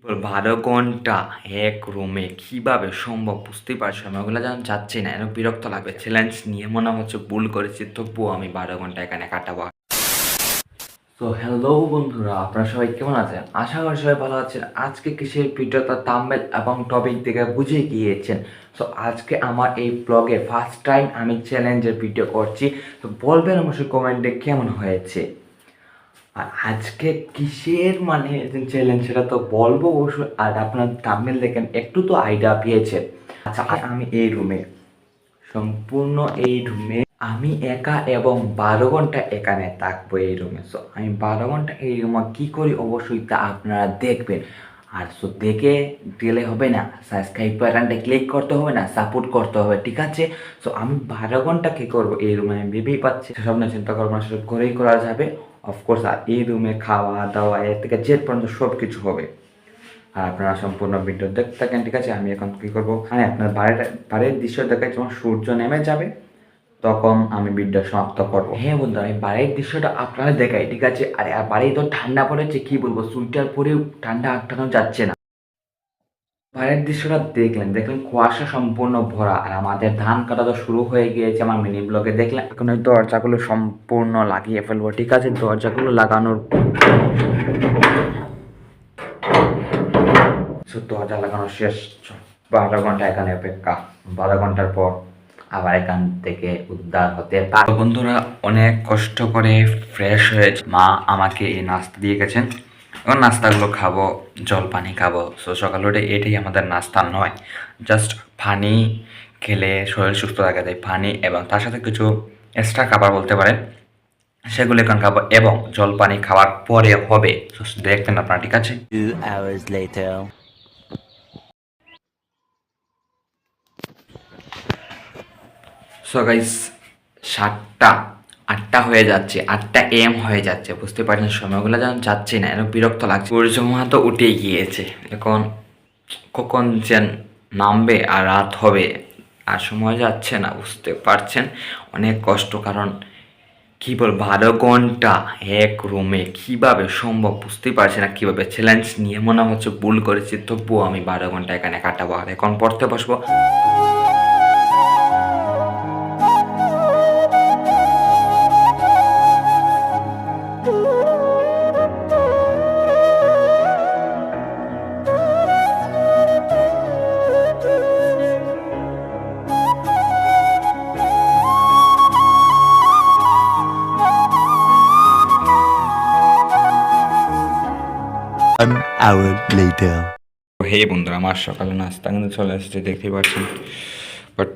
12 ঘন্টা এক রুমে কিভাবে সম্ভব বুঝতেই পারছি না। ওগুলো যখন যাচ্ছি না এরকম বিরক্ত লাগবে। চ্যালেঞ্জ নিয়ে মনে হচ্ছে ভুল করেছি, তবুও আমি 12 ঘন্টা এখানে কাটাবো। তো হ্যালো বন্ধুরা, আপনারা সবাই কেমন আছেন? আশা করি সবাই ভালো আছেন। আজকে কিসের ভিডিওটা থাম্বনেল এবং টপিক থেকে বুঝে গিয়েছেন। তো আজকে আমার এই ব্লগে ফার্স্ট টাইম আমি চ্যালেঞ্জের ভিডিও করছি। তো বলবেন অবশ্যই কমেন্টে কেমন হয়েছে। আর আজকে কিসের চ্যালেঞ্জ সেটা তো বলবো অবশ্যই। আর আপনার থাম্বনেল দেখেন একটু তো আইডিয়া পেয়েছেন। আচ্ছা, আমি এই রুমে সম্পূর্ণ এই রুমে আমি একা এবং 12 ঘন্টা এখানে থাকবো এই রুমে। সো আমি 12 ঘন্টা এই রুমে কী করি অবশ্যই তা আপনারা দেখবেন। আর সো দেখে গেলে হবে না, সাবস্ক্রাইব বাটনটা ক্লিক করতে হবে না, সাপোর্ট করতে হবে, ঠিক আছে? সো আমি 12 ঘন্টা কী করবো এই রুমে আমি ভেবেই পাচ্ছি, সেসব নিয়ে চিন্তা করবো না, সেসব করেই করা যাবে অফকোর্স। আর এই রুমে খাওয়া দাওয়া এর থেকে জেড পর্যন্ত সব কিছু হবে। আর আপনারা সম্পূর্ণ ভিডিও দেখতে থাকেন, ঠিক আছে? আমি এখন কী করবো, আপনার বাড়ির দৃশ্য দেখে যখন সূর্য নেমে যাবে তখন আমি ভিডিও সমাপ্ত করবো। হ্যাঁ বন্ধু, আমি বাড়ির দৃশ্যটা আপনারা দেখাই, ঠিক আছে? আর বাড়ি তো ঠান্ডা পড়েছে, কি বলবো, সুইটার পরেও ঠান্ডা আটকানো যাচ্ছে না। বাইরের দৃশ্যটা দেখলেন কুয়াশা সম্পূর্ণ ভরা। আর আমাদের ধান কাটা তো শুরু হয়ে গিয়েছে, আমার মিনি ব্লগে দেখলেন। এখন ওই দরজাগুলো সম্পূর্ণ লাগিয়ে ফেলবো, ঠিক আছে? দরজাগুলো লাগানোর দরজা লাগানো শেষ। 12 ঘন্টা এখানে অপেক্ষা, 12 ঘন্টার পর আবার এখান থেকে উদ্ধার হতে পারে। বন্ধুরা, অনেক কষ্ট করে ফ্রেশ হয়েছে, মা আমাকে এই নাস্তা দিয়ে গেছেন। এখন নাস্তাগুলো খাবো, জল পানি খাবো। সো সকালে উঠে এটাই আমাদের নাস্তা নয়, জাস্ট পানি খেলে শরীর সুস্থ থাকে, তাই পানি এবং তার সাথে কিছু এক্সট্রা খাবার বলতে পারেন, সেগুলো এখন খাবো এবং জল পানি খাওয়ার পরে হবে। দেখবেন আপনারা, ঠিক আছে? 2 hours later. সো গাইস, 7টা 8টা হয়ে যাচ্ছে, 8টা AM হয়ে যাচ্ছে। বুঝতে পারছেন সময়গুলো যখন যাচ্ছে না এরকম বিরক্ত লাগছে। সূর্যমা তো উঠে গিয়েছে, এখন কখন যেন নামবে আর রাত হবে, আর সময় যাচ্ছে না, বুঝতে পারছেন? অনেক কষ্ট, কারণ কি বল, 12 ঘন্টা এক রুমে কিভাবে সম্ভব বুঝতেই পারছি না। কীভাবে চ্যালেঞ্জ নিয়ে মনে হচ্ছে ভুল করেছি, তবুও আমি 12 ঘন্টা এখানে কাটাবো। আর এখন পড়তে বসবো। One hour later. হে বন্ধুরা, আমার সকালে নাস্তা কিন্তু চলে এসেছে, দেখতেই পাচ্ছেন। বাট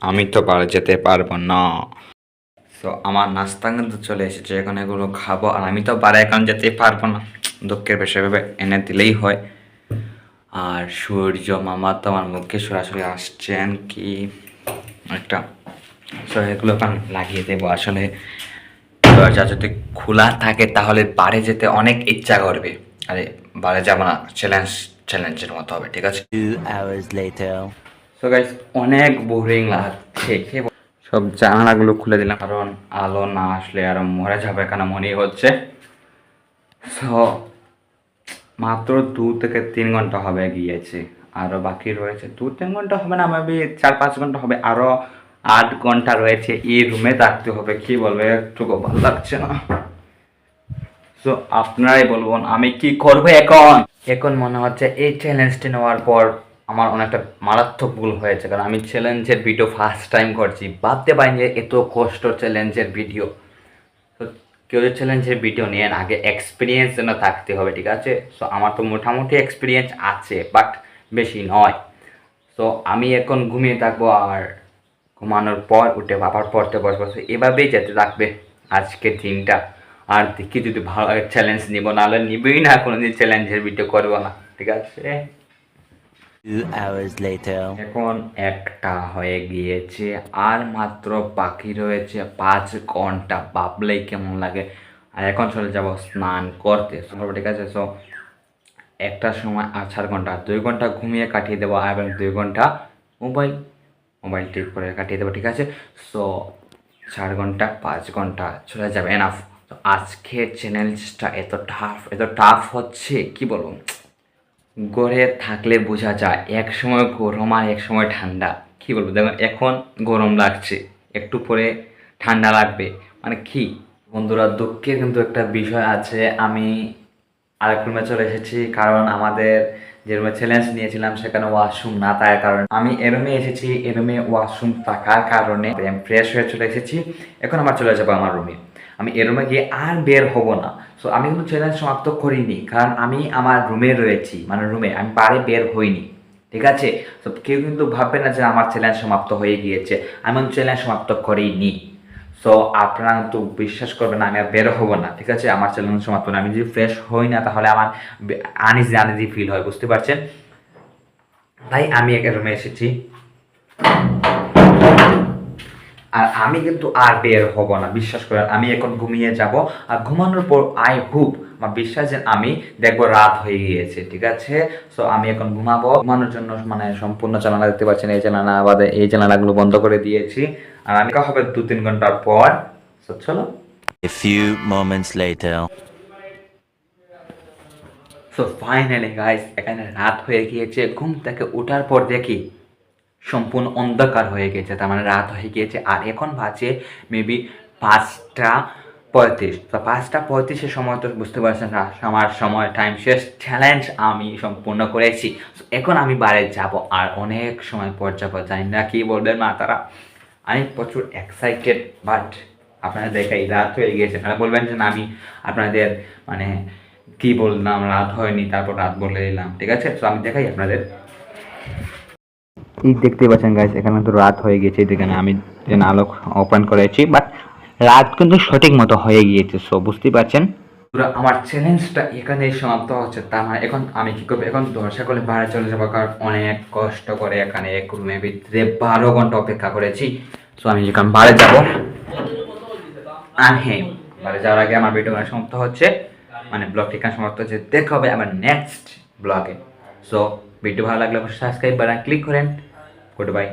আমি তো বাড়ি যেতে পারবো না। সো আমার নাস্তা কিন্তু চলে এসেছে, এখন এগুলো খাবো। আর আমি তো বাড়ি এখন যেতে পারবো না, দুঃখের বিষয় ভেবে এনে দিলেই হয়। আর সূর্য মামা তো আমার মুখে সরাসরি আসছেন কি একটা। সো এগুলো এখন লাগিয়ে দেবো। আসলে দরজা যদি খোলা থাকে তাহলে বাড়ি যেতে অনেক ইচ্ছা করবে। আরে বাড়ি যাবো না, চ্যালেঞ্জের মতো হবে, ঠিক আছে? 2 hours later. সো গাইস, অনেক বোরিং লাগছে। সব জানালাগুলো খুলে দিলাম, কারণ আলো না আসলে আরো মরে যাবে কেন মনে হচ্ছে। সো মাত্র 2 থেকে 3 ঘন্টা হবে গিয়েছে, আরো বাকি রয়েছে। 2-3 ঘন্টা হবে না, আমি 4-5 ঘন্টা হবে, আরো 8 ঘন্টা রয়েছে এই রুমে থাকতে হবে। কি বলবে, একটু ভালো লাগছে না। সো আপনারাই বলবেন আমি কি করবো এখন। এখন মনে হচ্ছে এই চ্যালেঞ্জটি নেওয়ার পর আমার অনেকটা মারাত্মক ভুল হয়েছে, কারণ আমি চ্যালেঞ্জের ভিডিও ফার্স্ট টাইম করছি, ভাবতে পারিনি যে এত কষ্ট চ্যালেঞ্জের ভিডিও। তো কেউ যে চ্যালেঞ্জের ভিডিও নেন আগে এক্সপিরিয়েন্স যেন থাকতে হবে, ঠিক আছে? সো আমার তো মোটামুটি এক্সপিরিয়েন্স আছে, বাট বেশি নয়। সো আমি এখন ঘুমিয়ে থাকবো, আর ঘুমানোর পর উঠে আবার পড়তে বসবো। সো এভাবেই যেতে থাকবে আজকের দিনটা। আর দেখি যদি ভালো চ্যালেঞ্জ নিব, নাহলে নিবই না, কোনোদিন চ্যালেঞ্জের ভিডিও করবো না, ঠিক আছে? 2 hours later. এখন 1টা হয়ে গিয়েছে, আর মাত্র বাকি রয়েছে 5 ঘন্টা। ভাবলেই কেমন লাগে। আর এখন চলে যাব স্নান করতে, ঠিক আছে? সো 1টার সময় আর 4 ঘন্টা, 2 ঘন্টা ঘুমিয়ে কাটিয়ে দেবো, এবং 2 ঘন্টা মোবাইল টিপ করে কাটিয়ে দেবো, ঠিক আছে? সো 4 ঘন্টা 5 ঘন্টা চলে যাবে, এনাফ। তো আজকের চ্যালেঞ্জটা এত টাফ হচ্ছে, কি বলবো, ঘরে থাকলে বোঝা যায় এক সময় গরম আর এক সময় ঠান্ডা। কি বলবো, দেখুন এখন গরম লাগছে, একটু পরে ঠান্ডা লাগবে, মানে কি বন্ধুরা, দুঃখের কিন্তু একটা বিষয় আছে। আমি আরেক রুমে চলে এসেছি, কারণ আমাদের যে রুমে চ্যালেঞ্জ নিয়েছিলাম সেখানে ওয়াশরুম না থাকার কারণে আমি এ রুমে এসেছি। এ রুমে ওয়াশরুম থাকার কারণে আমি ফ্রেশ হয়ে চলে এসেছি। এখন আমার চলে যাবো আমার রুমে। আমি এ রুমে গিয়ে আর বের হব না। সো আমি কিন্তু চ্যালেঞ্জ সমাপ্ত করিনি, কারণ আমি আমার রুমে রয়েছি, মানে রুমে, আমি বাইরে বের হইনি। ঠিক আছে? তো কেউ কিন্তু ভাববে না যে আমার চ্যালেঞ্জ সমাপ্ত হয়ে গিয়েছে। আমি চ্যালেঞ্জ সমাপ্ত করিনি। সো আপনারা তো বিশ্বাস করবেন না, আমি আর বের হবো না। ঠিক আছে? আমার চ্যালেঞ্জ সমাপ্ত না। আমি যদি ফ্রেশ হই না তাহলে আমার আনইজি আনইজি ফিল হয়, বুঝতে পারছেন? তাই আমি এক রুমে এসেছি, আর আমি কিন্তু আর বের হব না, বিশ্বাস করেন। আমি এখন ঘুমিয়ে যাব, আর ঘুমানোর পর আই হোপ, আমার বিশ্বাস যে আমি দেখবো রাত হয়ে গিয়েছে। ঠিক আছে? সো আমি এখন ঘুমাবো। ঘুমানোর জন্য মানে সম্পূর্ণ জানালা দেখতে পাচ্ছেন, এই জানালা বাদে এই জানালাগুলো বন্ধ করে দিয়েছি। আর আমি হবে 2-3 ঘন্টার পর। সো চলো। A few moments later. So finally guys, এখানে রাত হয়ে গিয়েছে। ঘুম থেকে ওঠার পর দেখি সম্পূর্ণ অন্ধকার হয়ে গেছে, তার মানে রাত হয়ে গিয়েছে। আর এখন বাজে মেবি 5:35। তো 5:35-এর সময় তো বুঝতে পারছেন না, আমার সময় টাইম শেষ। চ্যালেঞ্জ আমি সম্পূর্ণ করেছি। So, এখন আমি বাইরে যাব, আর অনেক সময় পর যাবো। জানি না কি বলবেন মা তারা, আমি প্রচুর এক্সাইটেড। বাট আপনারা দেখাই রাত হয়ে গিয়েছে, আপনারা বলবেন যে না আমি আপনাদের মানে কি বললাম, রাত হয়নি তারপর রাত বলে দিলাম। ঠিক আছে? তো আমি দেখাই আপনাদের। এই দেখতে পাচ্ছেন গাইস, এখানে তো রাত হয়ে গেছে। এখানে আমি ট্রেন আলো ওপেন করেছি, বাট রাত কিন্তু সঠিক মতো হয়ে গিয়েছে। সো বুঝতেই পারছেন আমার চ্যালেঞ্জটা এখানেই সমাপ্ত হচ্ছে। তার মানে এখন আমি কি করবো, এখন দরজা করে বাইরে চলে যাবো, কারণ অনেক কষ্ট করে এখানে এক রুমের ভিতরে 12 ঘন্টা অপেক্ষা করেছি। সো আমি যখন বাইরে যাবো, আর হ্যাঁ, বাইরে যাওয়ার আগে আমার ভিডিও সমাপ্ত হচ্ছে, মানে ব্লগটি এখানে সমাপ্ত হচ্ছে। দেখা হবে আমার নেক্সট ব্লগে। সো ভিডিও ভালো লাগলে অবশ্যই সাবস্ক্রাইব বাটন ক্লিক করেন। Goodbye.